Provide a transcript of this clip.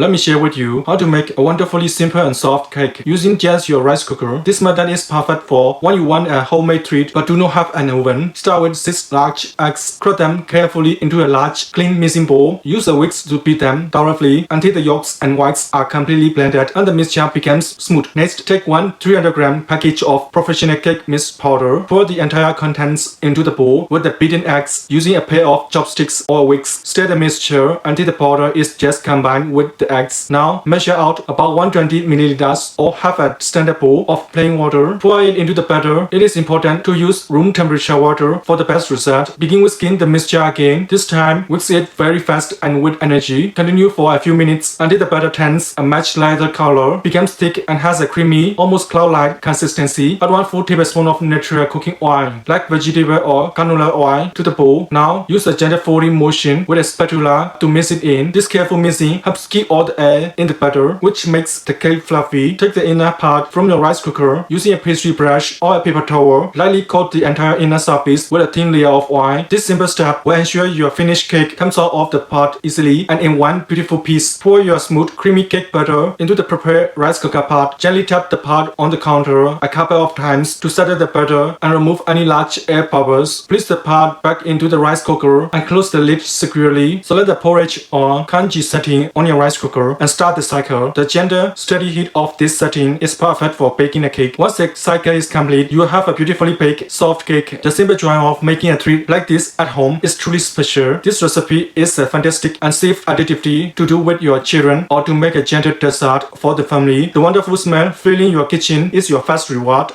Let me share with you how to make a wonderfully simple and soft cake using just your rice cooker. This method is perfect for when you want a homemade treat but do not have an oven. Start with 6 large eggs. Crack them carefully into a large, clean mixing bowl. Use a whisk to beat them thoroughly until the yolks and whites are completely blended and the mixture becomes smooth. Next, take one 300-gram package of professional cake mix powder. Pour the entire contents into the bowl with the beaten eggs using a pair of chopsticks or a whisk. Stir the mixture until the powder is just combined with the eggs. Now, measure out about 120 milliliters or half a standard bowl of plain water. Pour it into the batter. It is important to use room temperature water for the best result. Begin whisking the mixture again. This time, whisk it very fast and with energy. Continue for a few minutes until the batter turns a much lighter color, becomes thick and has a creamy, almost cloud-like consistency. Add 1 full tablespoon of natural cooking oil, like vegetable or canola oil, to the bowl. Now, use a gentle folding motion with a spatula to mix it in. This careful mixing helps keep all the air in the batter, which makes the cake fluffy. Take the inner part from your rice cooker. Using a pastry brush or a paper towel, lightly coat the entire inner surface with a thin layer of oil. This simple step will ensure your finished cake comes out of the pot easily and in one beautiful piece. Pour your smooth, creamy cake batter into the prepared rice cooker pot. Gently tap the pot on the counter a couple of times to settle the batter and remove any large air bubbles. Place the pot back into the rice cooker and close the lid securely. Select the porridge or kanji setting on your rice cooker and start the cycle. The gentle, steady heat of this setting is perfect for baking a cake. Once the cycle is complete, you will have a beautifully baked, soft cake. The simple joy of making a treat like this at home is truly special. This recipe is a fantastic and safe activity to do with your children or to make a gentle dessert for the family. The wonderful smell filling your kitchen is your first reward.